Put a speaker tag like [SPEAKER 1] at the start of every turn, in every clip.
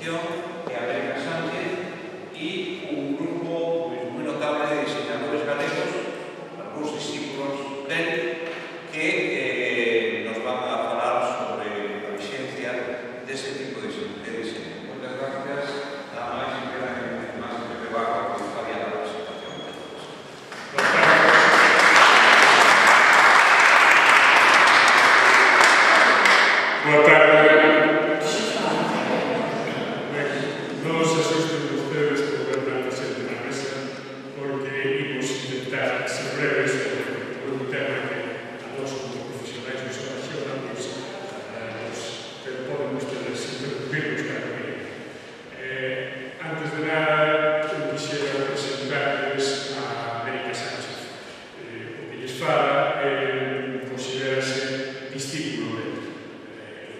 [SPEAKER 1] exposición de América Sánchez y un grupo muy notable de diseñadores galegos, algunos discípulos de él, que nos van a hablar sobre la vigencia de ese tipo de diseño. Muchas gracias. Nada más y queda más que rebaja que estaría la presentación.
[SPEAKER 2] Boa tarde. Non se asusten ustedes por ver tanta xente na mesa, porque imos intentar ser breves por un tema que a nós como profesionais nos apasiona, pero poden ustedes interrumpirnos cada día. Antes de nada, quixera presentarles a América Sánchez. O que lles fala considerase discípulo dele.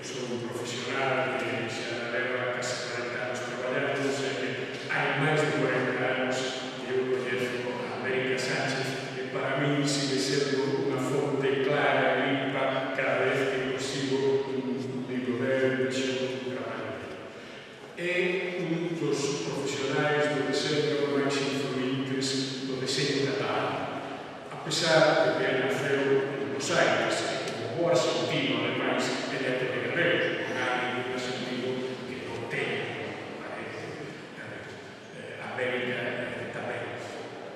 [SPEAKER 2] Son un profesional que xa leva casi 40 anos traballando, o sea que hai máis de 40 anos que eu coñezo a América Sánchez, que para mí sigue sendo unha fonte clara e limpa cada vez que consigo un libro dele, vexo un traballo dele. É un dos profesionais do deseño máis influentes do deseño catalán, a pesar de que naceu en Buenos Aires, como bo argentino, ademais, ele é de Guerreros, con alguén de argentino que non ten, América tamén.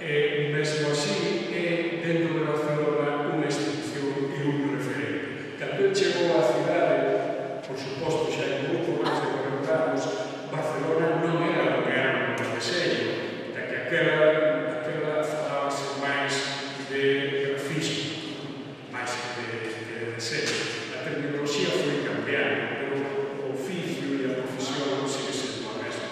[SPEAKER 2] Mesmo así, é dentro de Barcelona unha institución e un referente. Cando ele chegou á cidade, por suposto, xa hai moito máis de 40 anos, Barcelona non era o que era no deseño, da que aquela falábase máis de grafismo, máis que de deseño. A tecnoloxía foi cambiando, pero o oficio e a profesión sigue sendo a mesma.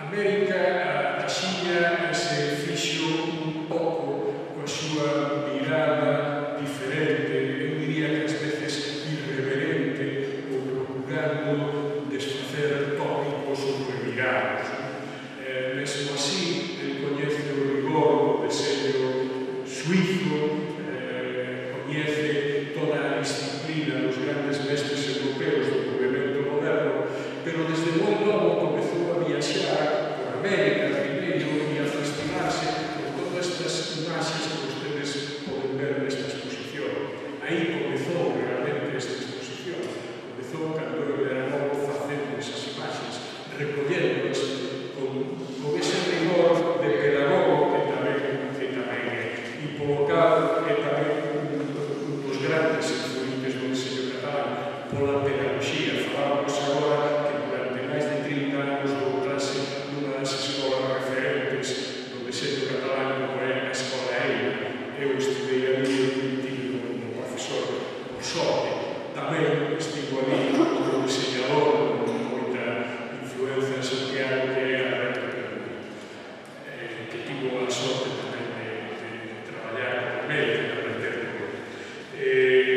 [SPEAKER 2] América axiña se fixo un pouco coa súa mirada diferente, eu diría que ás veces irreverente, ou procurando desfacer tópicos ou remirados. Mesmo así, el coñece o rigor do deseño suizo, coñece toda a disciplina dos grandes mestres europeos do movimento moderno, pero desde moi novo comezou a viaxar por América primeiro e a fascinarse por todas estas imaxes que ustedes poden ver nesta exposición. Aí comezou realmente esta exposición. Comezou cando eu era novo facendo esas imaxes, recolléndolas con ese rigor de pedagogo que tamén é, e polo cal é tamén un dos grandes influentes do deseño catalán pola pedagogía. Falábamos agora que durante máis de 30 anos dou clase nunha das escolas referentes do deseño catalán como é a Escola EIA. Eu estudei ali e tive como profesor por sorte. Tamén estivo ali como diseñador con moita influencia en Santiago, que é Alberto Perú, que tivo a sorte tamén de traballar con ele, de aprender con ele.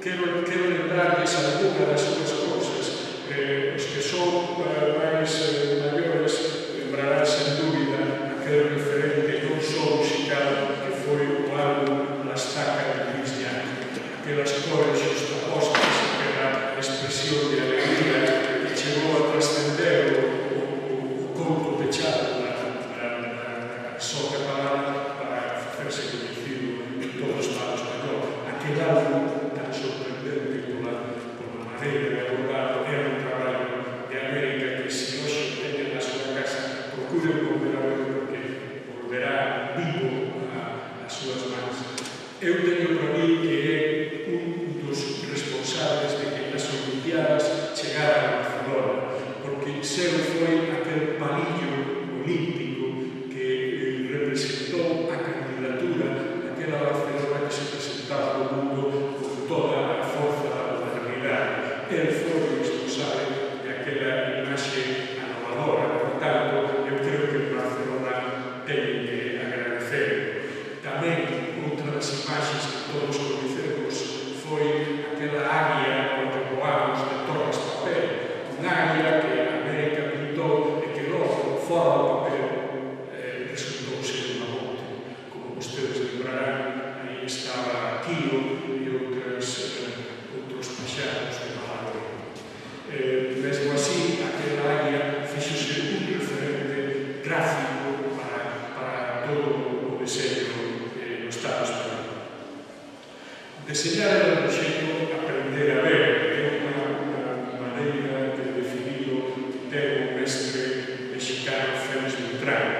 [SPEAKER 2] Quero lembrarles alguna das súas cousas. Os que son máis maiores lembrarán sen dúbida aquel referente non só musical que foi o álbum La Estaca de Luis Llano, aquelas cores xustapostas, aquela expresión de alegría que chegou a trascender o conto pechado da canção catalana para facerse coñecido en todo o Estado español. Aquel álbum tan sorprendente pola maneira de abordar era un traballo de América que se hoxe Deseñar é un xeito aprender a ver, é unha maneira de definirlo de un mestre mexicano Félix Beltrán.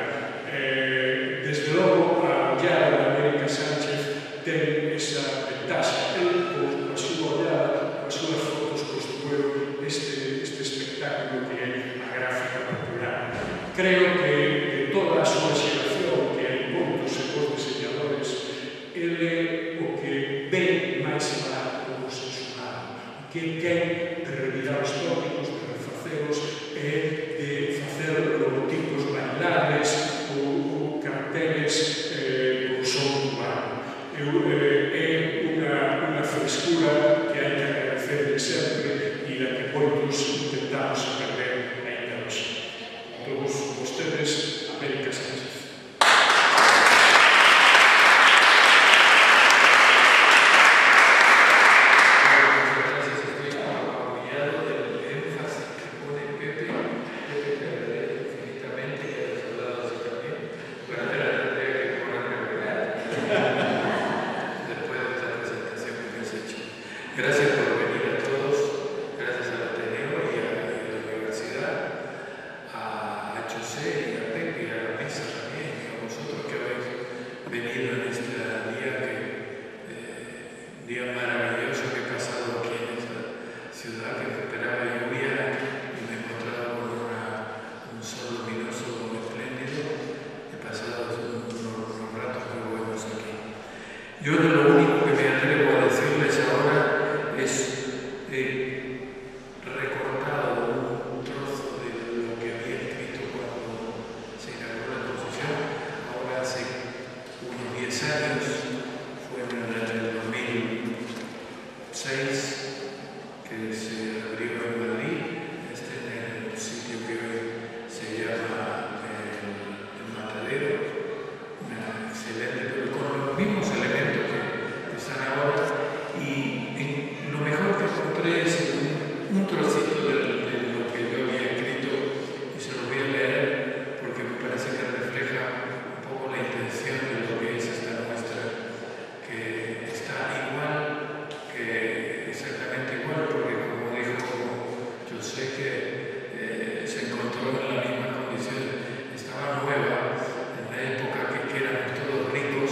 [SPEAKER 2] Desde logo, a ollada de América Sánchez ten esa ventaxa. El, coa súa ollada, coas súas fotos, construiu este espectáculo que é a gráfica popular. Creo que de toda a súa xeración, que hai moitos e bons diseñadores, ele o que ven máis alá do consenso humano, que ten de revirar os tópicos, de refaceros e de facer logotipos bailables ou carteles con son humano. É unha frescura que hai que agradecer sempre e da que moitos intentamos aprender ainda hoxe. Todos vostedes, América Sánchez.
[SPEAKER 3] Gracias por venir a todos, gracias al Ateneo y a la universidad, a José y a Pepe y a la mesa también, y a vosotros que habéis venido en este día maravilloso que he pasado aquí en esta ciudad que esperaba lluvia y me he encontrado con un sol luminoso muy espléndido. He pasado unos ratos muy buenos aquí. Yo de lo único que me atrevo a decirles ahora es recortado un trozo de lo que había escrito cuando se inauguró la exposición. Ahora hace unos 10 años, fue en el 2006, que se abrió en Madrid, en el sitio que hoy se llama el Matadero, una excelente, con los mismos elementos que están ahora. Y lo mejor que encontré es un trocito de lo que yo había escrito y se lo voy a leer porque me parece que refleja un poco la intención de lo que es esta muestra, que está igual, que exactamente igual, porque como dijo José, que se encontró en la misma condición, estaba nueva en la época que éramos todos ricos,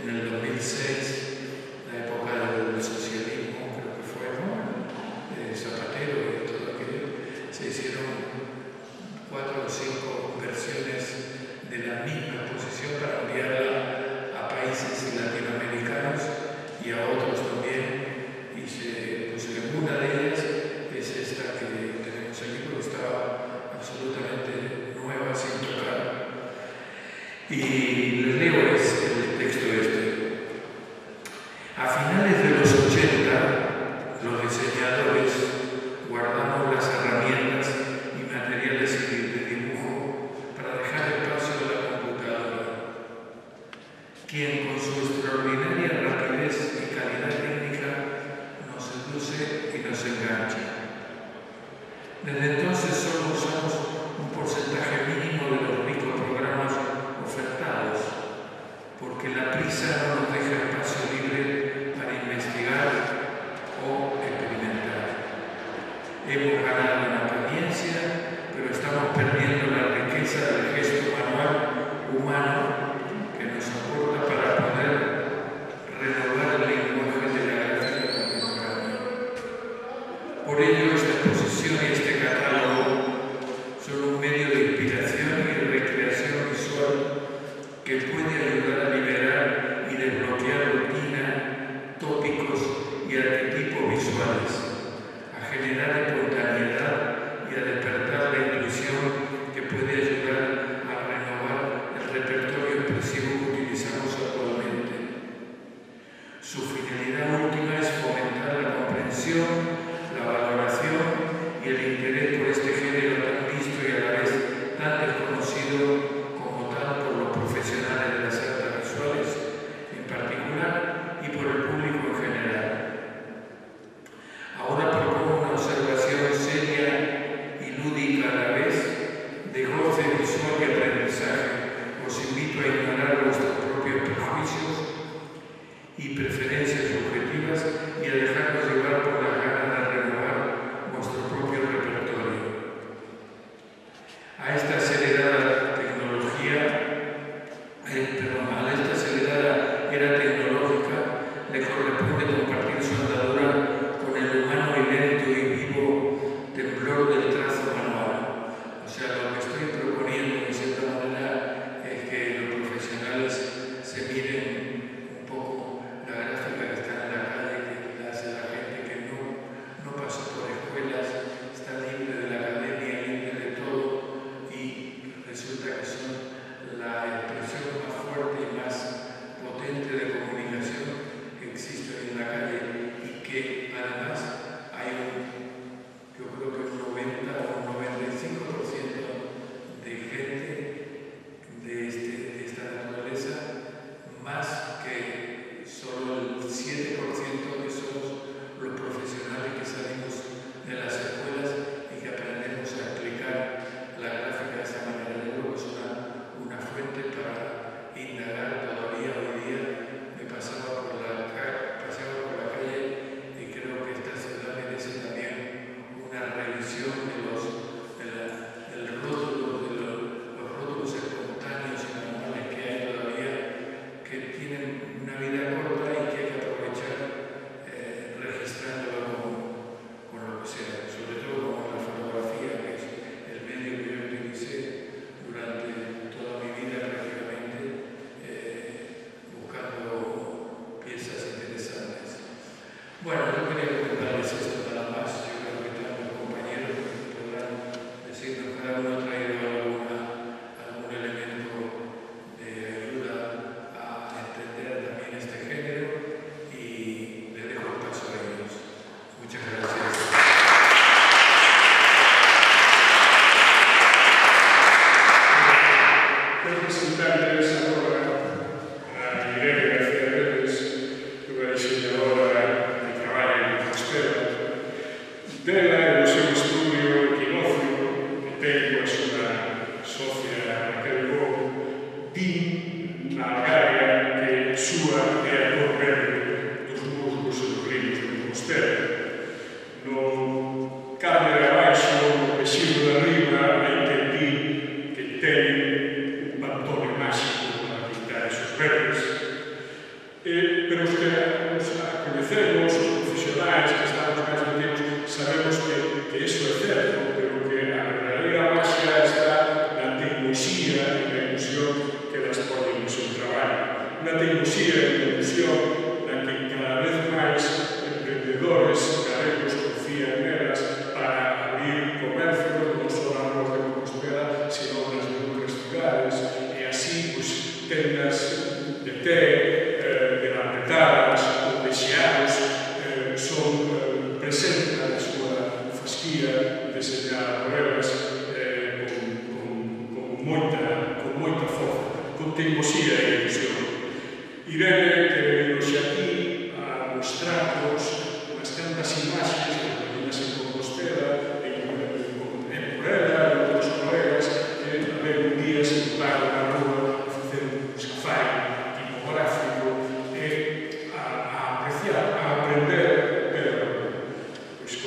[SPEAKER 3] en el 2006, la época del socialismo, creo que fue, ¿no? Zapatero y todo aquello, se hicieron 4 o 5 versiones de la misma exposición para enviarla a países latinoamericanos y a otros también, y una de ellas es esta que tenemos aquí, porque estaba absolutamente nueva, sin tocar. Y les leo el texto este. A finales de los 80, los diseñadores guardamos las herramientas y materiales de dibujo para dejar espacio a la computadora, quien con su extraordinaria rapidez y calidad técnica nos seduce y nos engancha. Desde entonces solo usamos un porcentaje mínimo de los ricos programas ofertados, porque la prisa no nos deja espacio libre para investigar o experimentar. Hemos ganado en apariencia, pero estamos perdiendo la riqueza del gesto manual humano que nos aporta para poder renovar el lenguaje de la gráfica contemporánea. Por ello, esta exposición y este catálogo son un medio de inspiración y recreación visual que puede ayudar a liberar y desbloquear rutina, tópicos y arquetipos visuales, a generar espontaneidad y a despertar la intuición que puede ayudar a renovar el repertorio expresivo que utilizamos actualmente. Su finalidad última es fomentar la comprensión, la valoración y el interés por este género tan visto y a la vez tan desconocido como tal por los profesionales de las artes visuales en particular y por el público en general. Ahora propongo una observación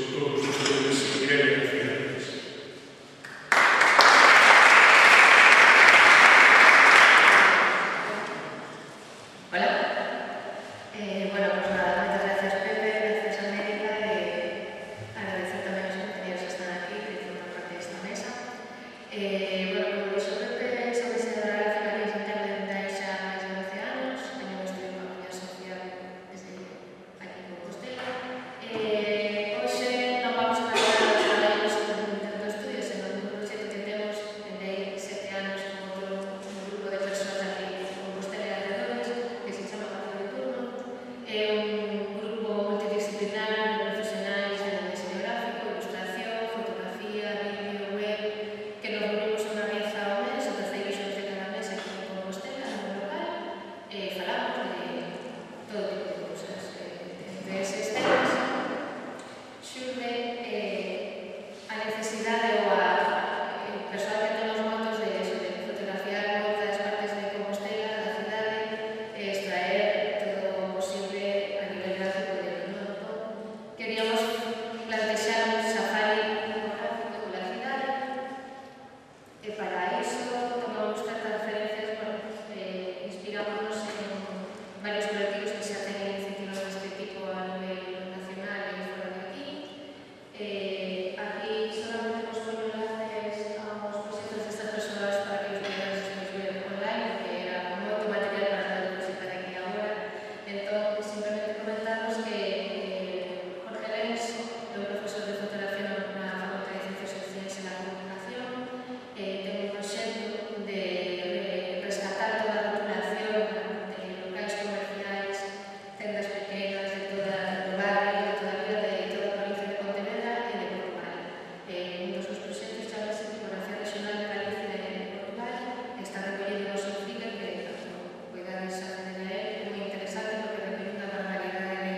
[SPEAKER 2] con todos ustedes, Irene Fernández.
[SPEAKER 4] Hola. Bueno, pues nada, muchas gracias Pepe, gracias América, agradecer también a los compañeros que están aquí, que forman parte de esta mesa. Bueno, como dixo Pepe, son diseñadora gráfica que internet da xa máis de 12 anos, teño un estudio de economía social desde aquí en Compostela. Hoxe non vamos a falar dos traballos do estudio, senón dun proxecto que temos dende aí 7 anos con outro grupo de persoas aquí en Compostela e alrededores, que se chama Café de Turno. É un grupo multidisciplinar de profesionais de diseño gráfico, ilustración, fotografía, vídeo, web, que nos reunimos unha vez ao mes, o terceiro xoves de cada mes aquí en Compostela, no local, e falamos de todo tipo de cousas. Entre eses temas xurde a necesidade ou a persoal que temos motos de fotografiar moitas partes de Compostela, da cidade, e extraer todo o posible a nivel gráfico de Noto. Queríamos plantexar un safari fotográfico pola cidade, e para iso tomamos certas referencias, inspirámonos en varios colectivos que xa teñen iniciativas deste tipo a nivel nacional e fora de aquí. Aquí solamente vos poño enlaces aos proxectos destas persoas para que os podáis despois ver online, porque era moito material para poder presentar aquí agora. Entón, simplemente comentaros que Jorge Lens é un profesor de fotografía na Facultade de Ciencias Sociais e da Comunicación. Ten un proxecto de rescatar toda a rotulación de locais comerciais, tendas pequenas de toda o barrio, de toda a vila, de toda a provincia de Pontevedra e de Portugal. Un dos seus proxectos chamase Tipografía Regional de Galicia e de Portugal, e está recollido no seu flickr, que cuidades a acceder a él, é moi interesante porque recollido unha barbaridade de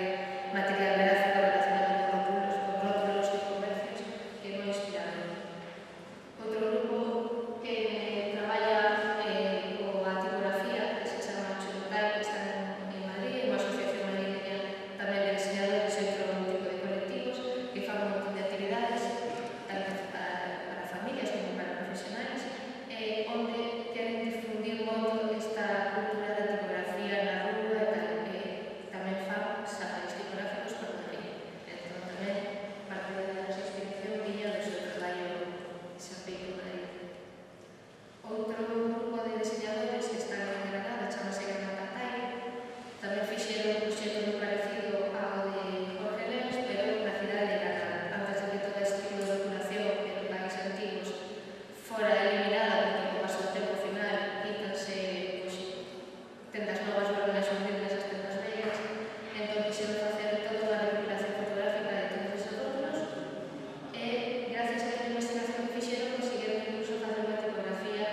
[SPEAKER 4] material gráfico relacionado con rótulos de comercios que é moi inspirador. Outro grupo que traballa coa tipografía, que se chama Chulocal, que está en Madrid, unha asociación madrileña tamén de diseñadores e outro tipo de colectivos que fan un montón de actividades tanto para familias como para profesionais, onde queren difundir moito esta cultura da tipografía na rúa e tal, tamén fan safaris tipográficos por Madrid. Entón tamén parte da nosa inspiración viña do seu traballo xa feito en Madrid. Outro grupo de diseñadores que están en Granada, chamase Granada Catai, tamén fixeron un proxecto moi parecido ao de Jorge Lens, pero na cidade de Granada, antes de que toda este tipo de rotulación en locais antigos fora eliminada, porque co paso do tempo final quítanse tendas novas volven a xurdir nesas tendas vellas. Entón quixeron facer toda unha recopilación fotográfica de todos esos rótulos e gracias a esta investigación que fixeron conseguiron incluso facer unha tipografía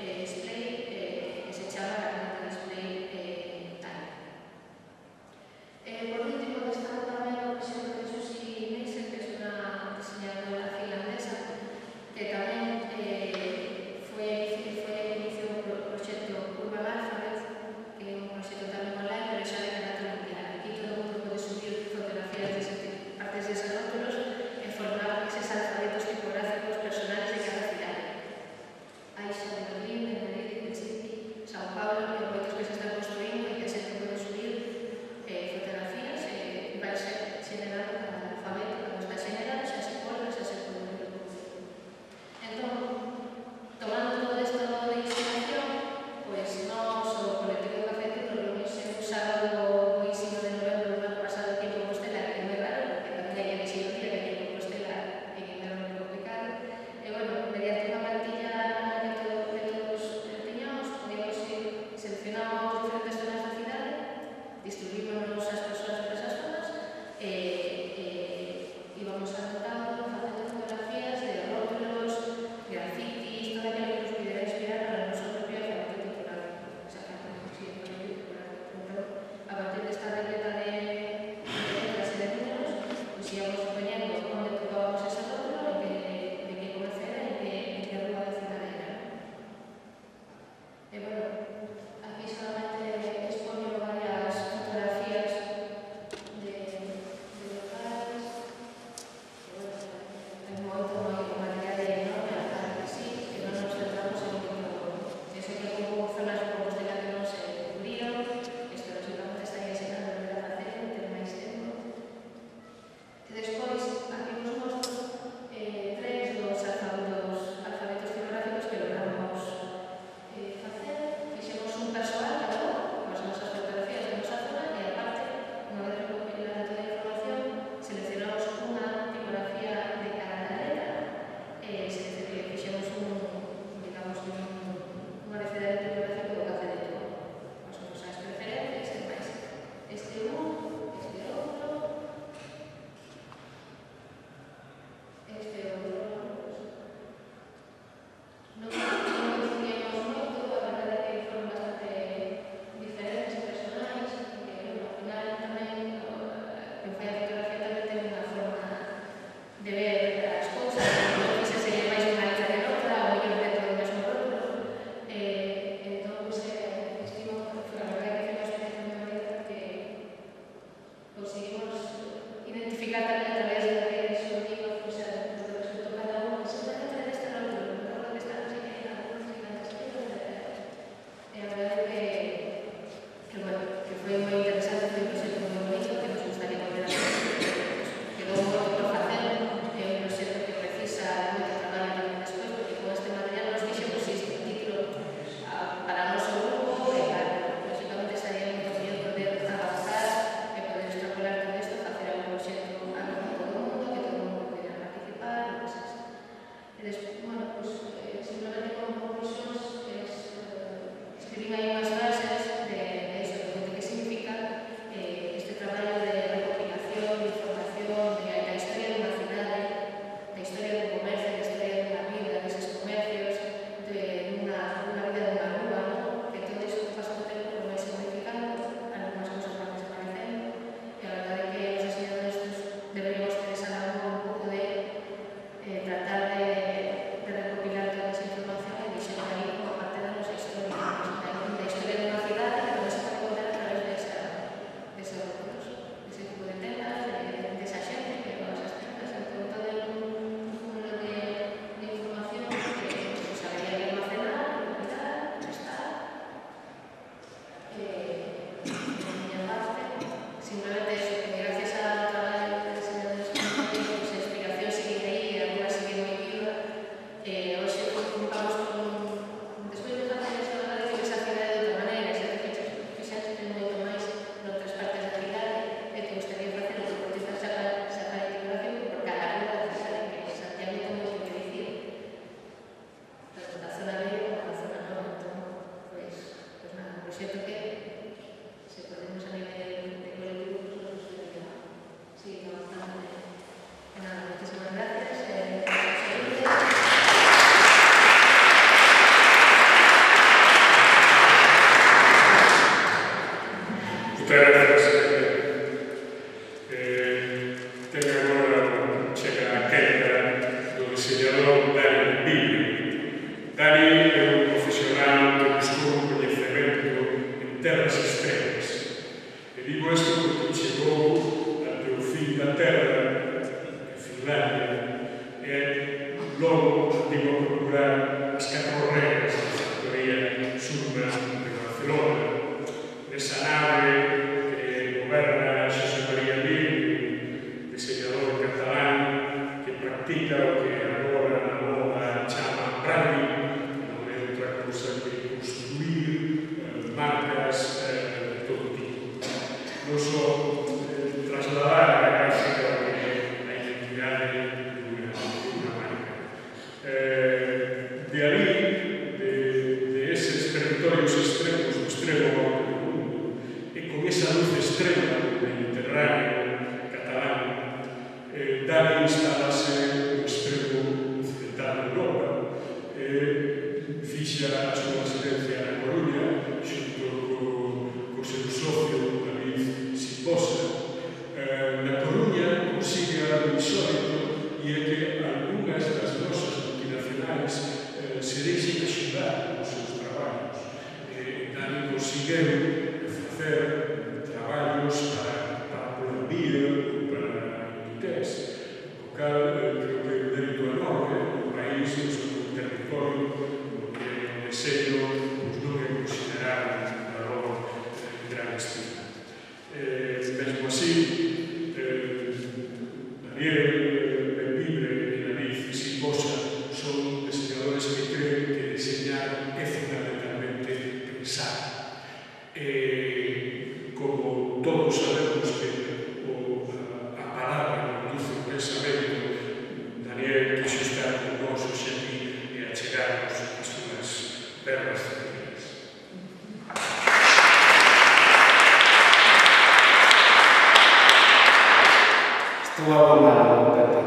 [SPEAKER 4] display que se chama Granada Display Time. Por último, destaco tamén o proxecto de Susi Neisen, que é unha diseñadora finlandesa que tamén inició un proxecto Urban Alphabet, que é un proxecto tamén online, pero xa de carácter mundial. Aquí todo o mundo pode subir fotografías de partes deses rótulos e formar eses alfabetos tipográficos personales de cada cidade. Hai xa de Berlín, de Madrid, de Helsinki, São Paulo, e moitos que se están construindo e que a xente pode subir fotografías e vai ser generado cada alfabeto, cando está generado, xa se colga, xa se pode reproducir. Entón, tomando todo isto de inspiración, pois nós, o colectivo Café de Turno, reunimos un sábado boísimo de novembro do ano pasado aquí en Compostela, que é moi raro, porque tamén hai que xeiro que aquí en Compostela en inverno moi complicado. E, bueno, mediante unha plantilla de todos opinións, podíamos ir, seleccionamos diferentes zonas da cidade, distribuímonos as persoas por esas zonas e íbamos anotando, facendo fotografías de rótulos, grafitis, todo aquilo que nos pudiera inspirar para o noso propio alfabeto tipográfico. O sea, que entón, a partir desta regleta de letras e de números, pues íbamos poñendo onde tocábamos ese rótulo, de que comercio era e en que rúa da cidade era. E, bueno, aquí solamente expoño varias fotografías de locales.
[SPEAKER 3] Estuvo abonado,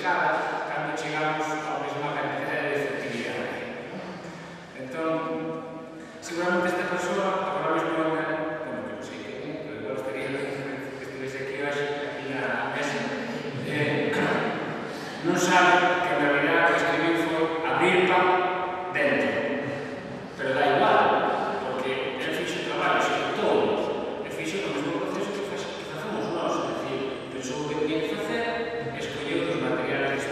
[SPEAKER 5] escala cando chegamos a mesma cantidade de efectividade. Entón, seguramente esta persoa, agora mesmo é unha, bueno, que non sei que é, pero igual estaría que estivese aquí hoxe, aquí na mesa, non sabe que en realidad o que escribiu foi abrir pan dentro. Pero da igual, porque el fixo o traballo, executou, e fixo o mesmo proceso que facemos nós, é dicir, pensou o que tenía que facer, escolleu dos materiales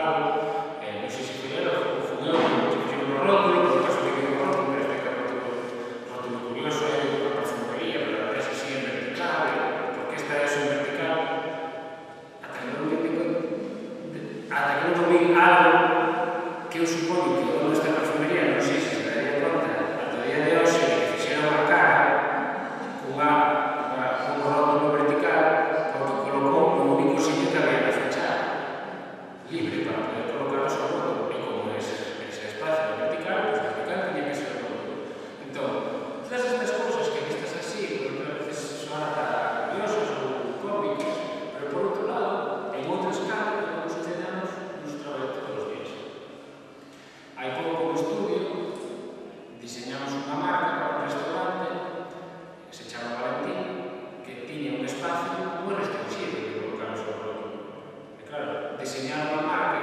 [SPEAKER 5] lado, non sei se foi ela ou fui eu, que fixo un rótulo, por caso que quedou un rótulo, pero este rótulo curioso, unha parfumería, pero a veces así en vertical, porque esta é en vertical, ata que non vi algo que eu supoño que o dono desta parfumería non sei se se daría conta ata o día de hoxe de que fixera unha cara un rótulo vertical porque colocou un único sitio que había na fachada libre para poder colocar o seu rótulo e como ese espacio vertical, pues vertical tenía que ser o rótulo. Entón, todas estas cousas que vistas así, porque a veces son ata curiosas ou cómicas, pero por outro lado, en outra escala, como sucedemos nos traballos todos os días. Hai pouco no estudio diseñamos unha marca para un restaurante que se chama Valentín, que tiña un espacio moi restringido de colocar o seu rótulo. E claro, diseñar unha marca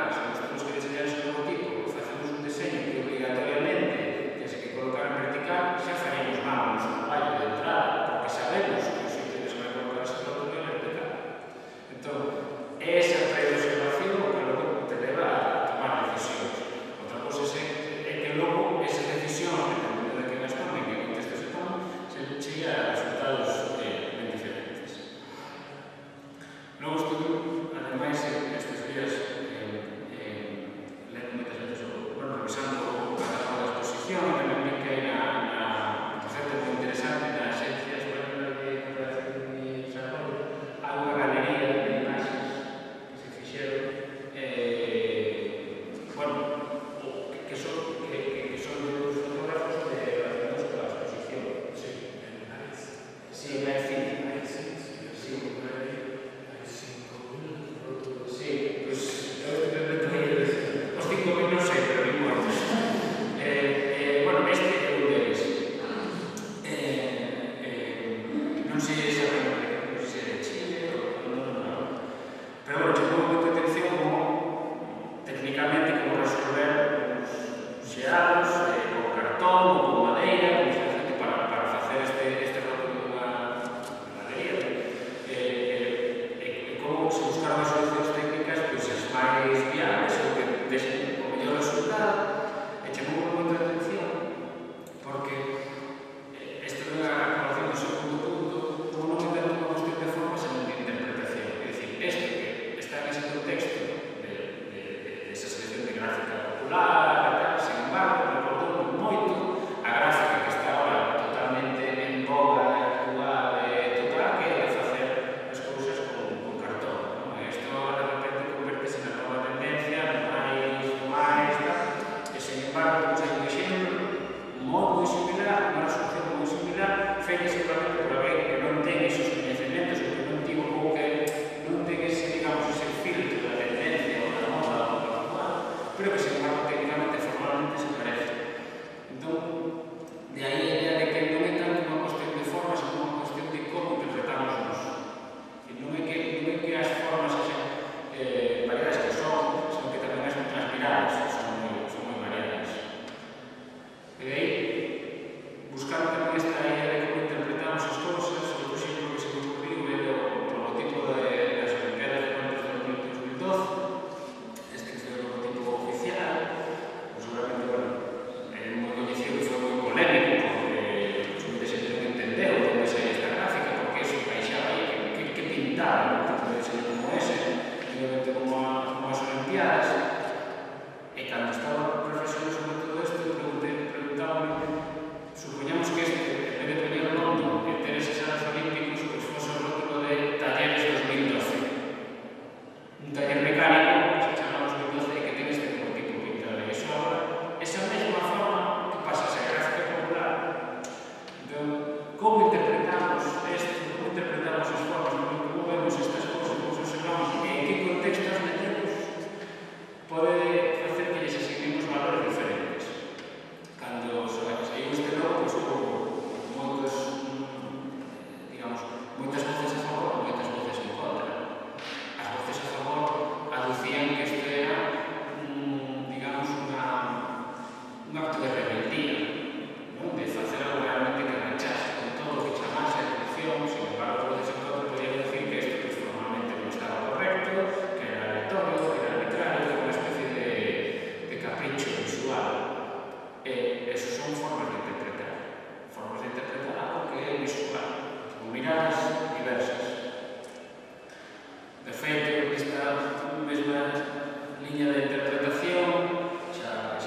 [SPEAKER 5] liña de interpretación, xa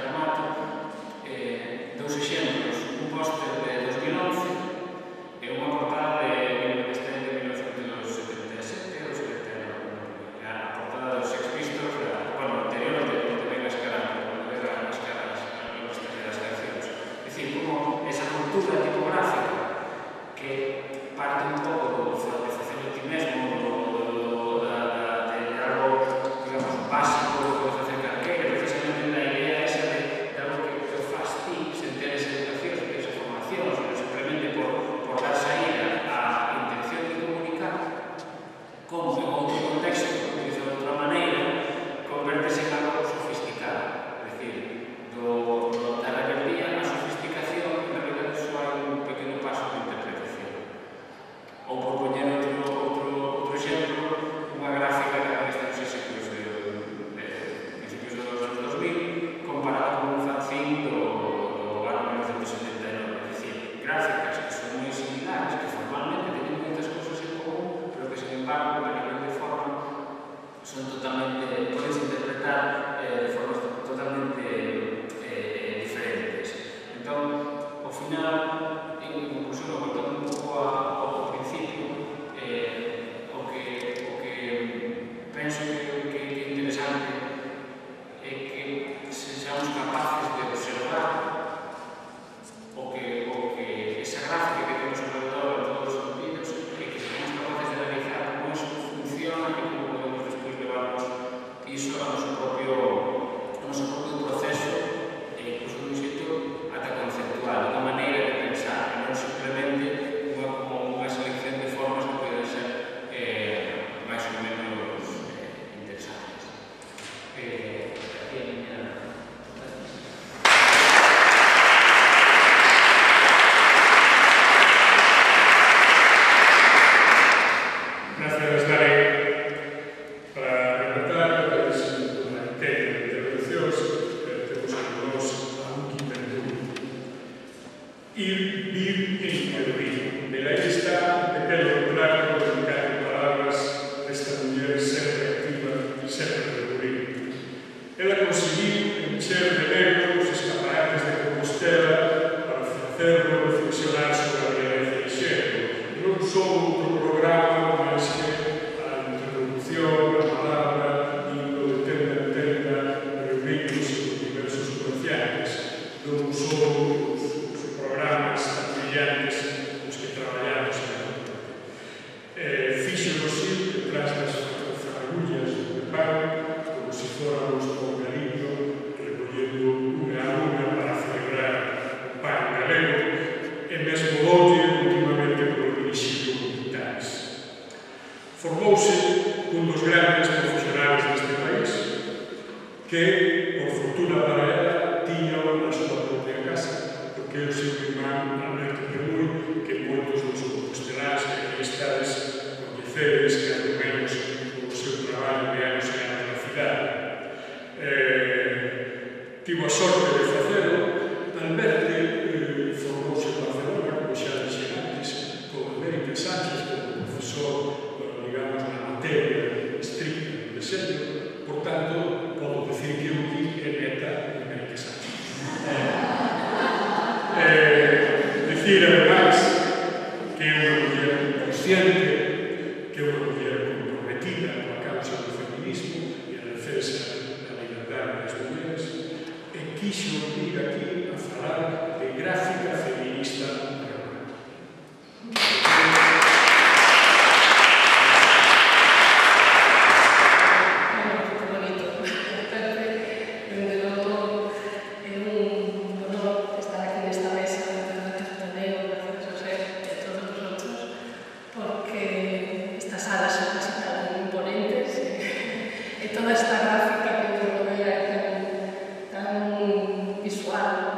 [SPEAKER 5] remato, dous exemplos, un póster de 2011 e unha portada de 1977 ou 79, a portada dos Sex Pistols, bueno, anterior onde ven as caras, onde ven as caras das cancións. É dicir, como esa cultura tipográfica que parte un pouco de facer o ti mesmo, de algo, digamos, básico que podes facer calquera, precisamente da idea esa de algo que o faz ti, sen ter esa educación, sen ter esa formación, sino simplemente por dar saída á intención de comunicar, como en outro contexto, que utiliza de outra maneira, convertese en algo sofisticado. É dicir, da rebeldía á sofisticación, en realidad só hai un pequeno paso de interpretación. Ou por poñer outro exemplo, unha gráfica que aparece nos séculos de principios dos anos 2000 comparada con un fanzine do ano 1979. É dicir, gráficas que son moi similares, que formalmente teñen moitas cousas en común, pero que, sin embargo, a nivel de forma, son totalmente, podes interpretar de formas totalmente diferentes. Entón, ao final, en conclusión, voltando un pouco ao principio, o que penso que é interesante é que sexamos capaces de observar o que esa gráfica que temos alrededor en todos os sentidos e que sexamos capaces de analizar como iso funciona e como podemos despois levarnos iso ao noso propio proceso e incluso dun xeito ata conceptual, unha maneira de pensar, e non simplemente unha selección de formas que poden ser máis ou menos interesantes. Aquí a miña...
[SPEAKER 2] Gracias, Dani. Para rematar, unha inteira de intervencións, temos que nos a un quinto. Ir, vir e intervir. Pero aí está un pequeno claro dedicado en palabras desta muller sempre activa, sempre revoluir. Ela conseguiu encher de negro os escaparates de Compostela para facerlo reflexionar sobre a violencia de xénero. Non só outro programa, mas que a introducción, a palabra, indo de tenda en tenda, reunidos os diversos comerciantes. Non só os programas tan brillantes os que traballamos en a Junta. Fíxonos ir detrás das faragullas de pan, como se fóramos con cariño, recollendo unha a unha para celebrar o pan galego, e mesmo doulle últimamente polo dirixido militares. Formouse un dos grandes profesionales deste país, que, por fortuna para ela, tiña na súa propia casa, porque é o seu irmán Alberto Premuy, que moitos dos composteláns que aquí estades coñecedes, que ao menos o seu traballo de anos e anos na cidade. Tivo a sorte de facelo. Alberto formouse en Barcelona, como xa dixen antes, con América Sánchez, como profesor, digamos, na materia estricta do deseño. Por tanto, podo decir que eu vi é neta de América Sánchez. Decir, ademais, que é unha muller consciente, que é unha muller comprometida coa causa do feminismo e a defensa da liberdade das mulleres, e quixo vir aquí a falar de gráfica feminista rural.
[SPEAKER 4] Toda esta gráfica que nos rodea é tan visual,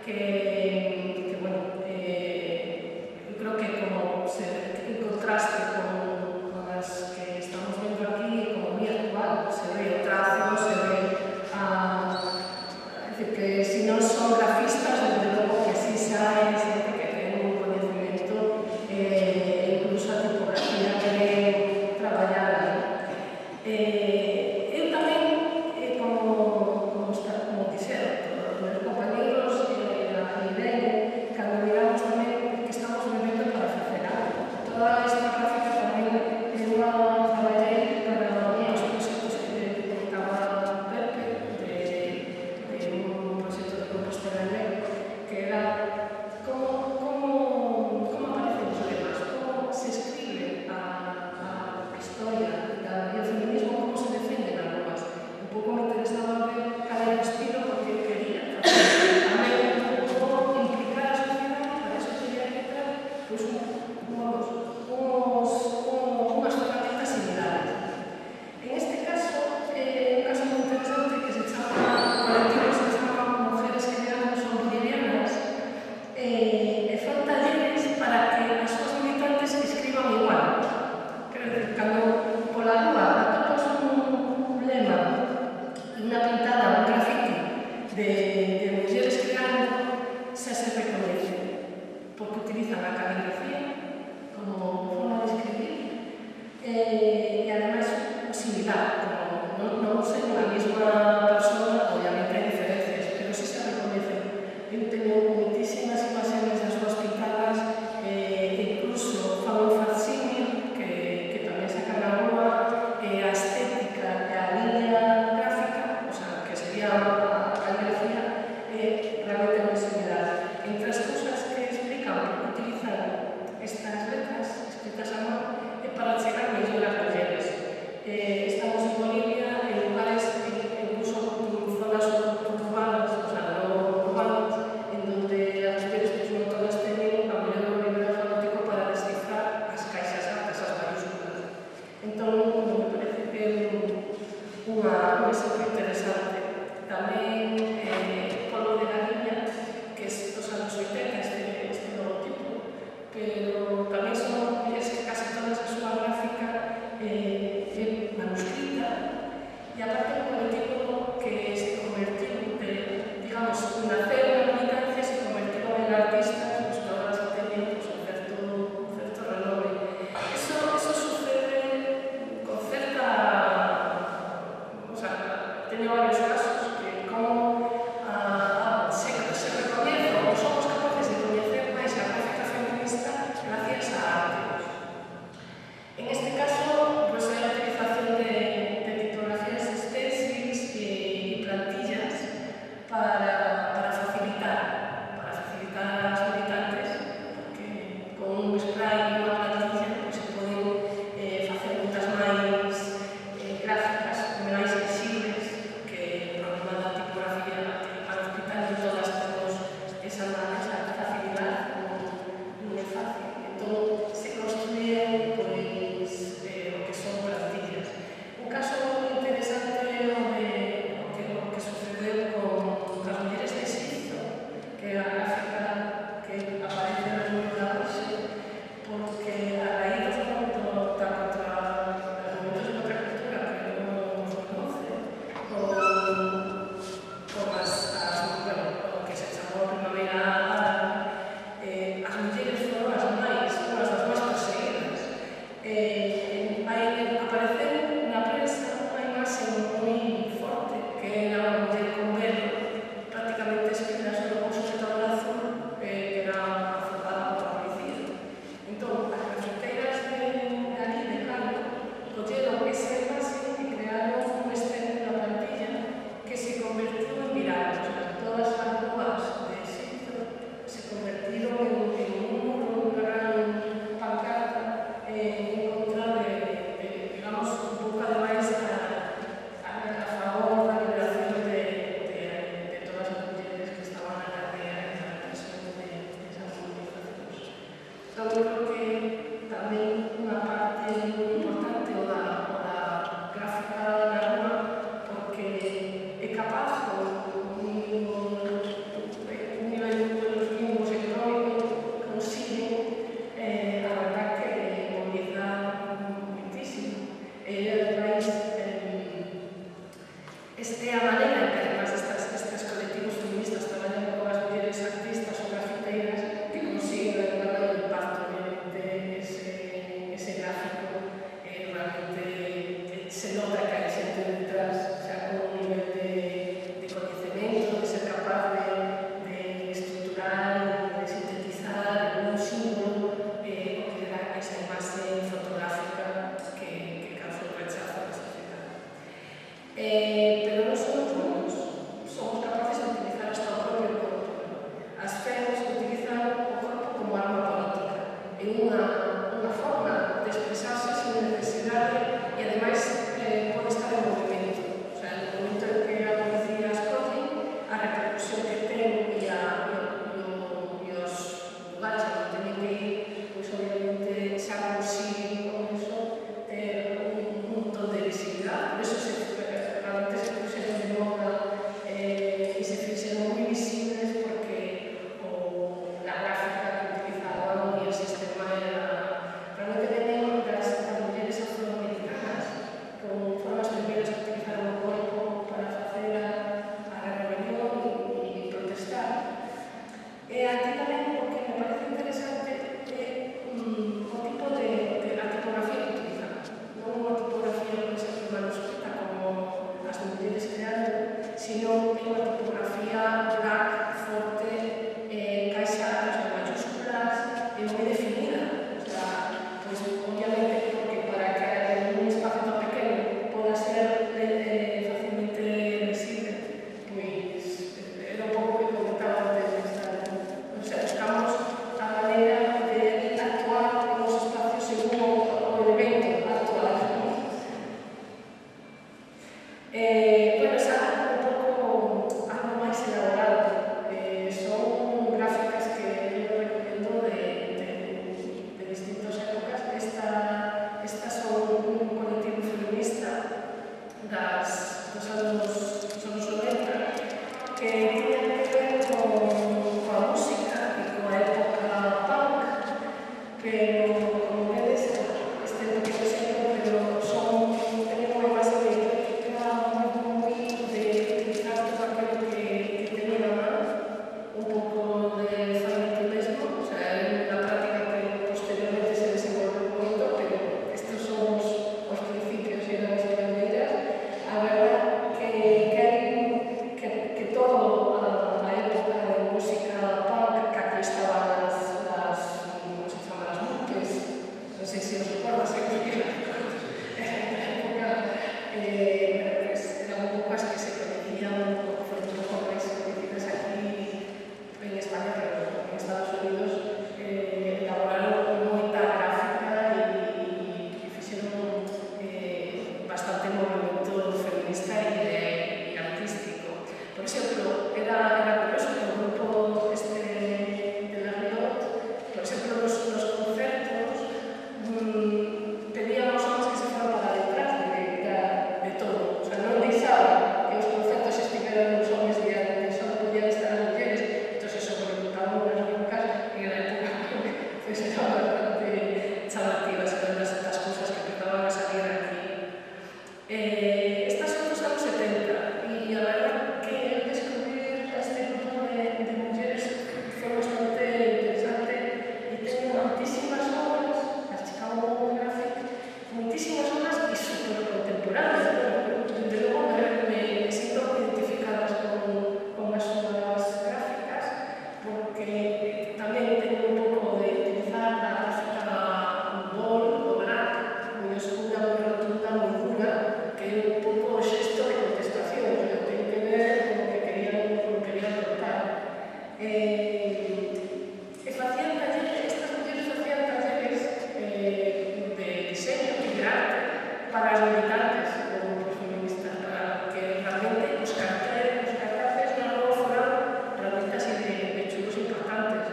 [SPEAKER 6] que bueno, yo creo que como en contraste con las que estamos viendo aquí, como muy actual, se ve trazo, se ve... es decir, que si no son grafistas, desde luego que sí saben, gente que tiene un conocimiento, incluso a tipografía que traballar aí. Eu tamén, como dixeron os meus compañeros, a Irene, cando miramos tamén que estamos vivendo para facer algo. Toda esta gráfica tamén eu traballei para os proxectos que comentaba Pepe, de un proxecto de Compostela en Negro, que era como aparecen os lemas, como se escribe a historia e o feminismo, como se defende nas ruas. Un pouco me interesaba ver cal era o estilo, porque quería tamén un pouco implicar a sociedade, para eso quería quitar unhas ferramentas similares. En este caso, un caso moi interesante que se chama colectivo, se chama Mujeres Creando Son Bolivianas, e fan talleres para que as súas militantes escriban igual. Quero dicir, cando pola rúa atopas un lema, unha pintada, un grafiti de mulleres creando, xa se recoñece, porque utilizan a caligrafía como forma de escribir e ademais similar, como non sei a mesma persona, obviamente hai diferencias, pero sí se recoñece. Eu teño moitísimas imaxes das súas pintadas, incluso fan un facsímil que tamén sacan na rúa, a estética e a línea gráfica, o sea, que sería a caligrafía, realmente moi similar. Entre as cousas que explican por que utilizan estas letras escritas a mano é para chegar mellor ás mulleres. Estamos en Bolivia, en lugares, incluso zonas urbanas, o sea, no urbanas, en donde as mulleres non todas teñen a mellor do nivel alfabético para descifrar as caixas altas, as mayúsculas. Entón, me parece que é un exemplo interesante. Tamén Polo de Galiña, que é dos anos 80, este logotipo, pero tamén son mulleres que casi todas a súa gráfica é manuscrita, e aparte un colectivo que se convertiu digamos, nacer na militancia, se convertiu en artistas, pues que ahora se teñen un certo renome. Eso sucede con certa... O sea, teño varios casos que como se recoñece, ou somos capaces de coñecer máis a gráfica feminista gracias a arte. En este caso, pues hai a utilización de tipografías stencils e plantillas para facilitar as militantes, porque con un spray e unha plantilla pues, se poden facer moitas máis gráficas, máis visibles, que o problema da tipografía para os hospitais todas temos esa facilidade, non é fácil. Entón, se construyen pues, o que son plantillas. Un caso moi interesante o que sucedeu con as mulleres de Egipto, que é a gráfica que aparece no libro da Roxe, porque a raíz dos momentos de contracultura que non nos conoce, con o que se chamou a Primavera Árabe, as mulleres foron unhas das máis perseguidas. Apareceu na prensa unha imaxe moi forte, que era unha muller con velo, prácticamente espida sobre o sujetadorazo, que era afrontada por a policía. Entón, as grafiteiras de ali, de Cali, colleron esa imaxe e crearon un escena na plantilla que se convertiu en viral. O sea, todas as rúas de Egipto se convertiron en un muro, unha gran pancarta en contra digamos, un pouco ademais a favor da liberación de todas as mulleres que estaban na cadea e na represión de esas movilizacións. Entón, creo que tamén unha parte moi importante o da gráfica na rúa, porque é capaz, con un nivel difusión que ten e os lugares a que teñen que ir, pois obviamente xa consiguen con eso ter un montón de visibilidade. Por eso realmente se puxeron de moda e se fixeron moi visibles porque la gráfica que utilizaban e o sistema era realmente venían das mulleres afroamericanas con formas primeiras de utilizar o corpo para facer a rebelión e protestar. E aquí tamén o que me parece interesante é o tipo de a tipografía que utilizan. Non unha tipografía, por exemplo, manuscrita como as mulleres crearon, sino unha tipografía black, forte, caixa en mayúsculas e moi definida. O sea, pues, obviamente, porque para que un espacio tan pequeno poda ser facilmente visible, pues era un pouco que comentaba antes. O sea, buscamos a maneira de actuar en os espacios según o evento actual. Bueno, xa un pouco algo máis elaborado. Son gráficas que eu recomendo de distintas épocas. Estas son un colectivo feminista dos anos 90 que tiñan que ver coa música e coa época punk, pero como vedes, este é un pequeno exemplo, pero teñen unha base de moi de utilizar todo aquilo que teñen a mano, un pouco de facer ti mesmo, o sea, é unha práctica que posteriormente se desenvolve moito, pero estes son os principios e as pioneiras. A verdad que todo a época de música punk, que aquí estaban como se chaman, as montes, non sei se os recordas, eran poucas que se coñecían, foron un pouco máis conhecidas aquí en España, pero en Estados Unidos elaboraron moita gráfica e fixeron bastante movimento feminista e artístico. Por exemplo, era curioso que o grupo de la Riot, por exemplo, nos concertos pedían aos homens que se fueran para detrás de todo. O sea, non deixaban que os concertos estiveran os homens diante, só podían estar as mulleres. Entón, eso conectaban unhas broncas que na época pues, eran bastante chamativas, eran das cousas que empezaban a salir aquí. Estas son dos anos 70 e a verdad que descubrir este grupo de mulleres foi bastante interesante e teñen moitísimas obras, as Chicago Graphic, moitísimas obras e super contemporáneas. Desde logo me sinto identificadas con as súas gráficas porque tamén teñen un pouco de utilizar a gráfica bold, o black, moi oscura, moi rotunda, moi dura, que é un pouco o xesto de contestación, o sea, ten que ver con o que querían contar. Estas mulleres facían talleres de diseño e de arte para as militantes do grupo feminista, para que realmente os cartaces non foran realmente así de chulos importantes.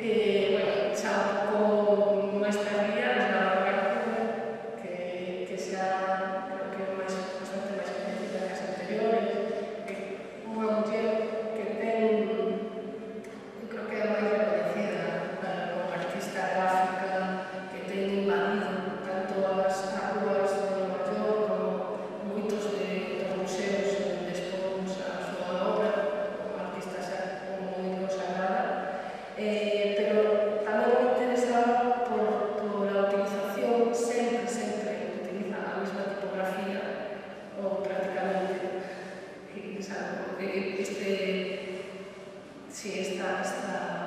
[SPEAKER 6] Bueno, xa un pouco máis tardía, que xa creo que é bastante máis coñecida que as anteriores, unha muller que ten, eu creo que é a máis reconhecida como artista gráfica, que ten invadido tanto as ruas de Nova York como moitos dos museos onde expón a súa obra, como artista xa moi consagrada, pero tamén me interesaba por a utilización, sempre utiliza a mesma tipografía, ou prácticamente, esta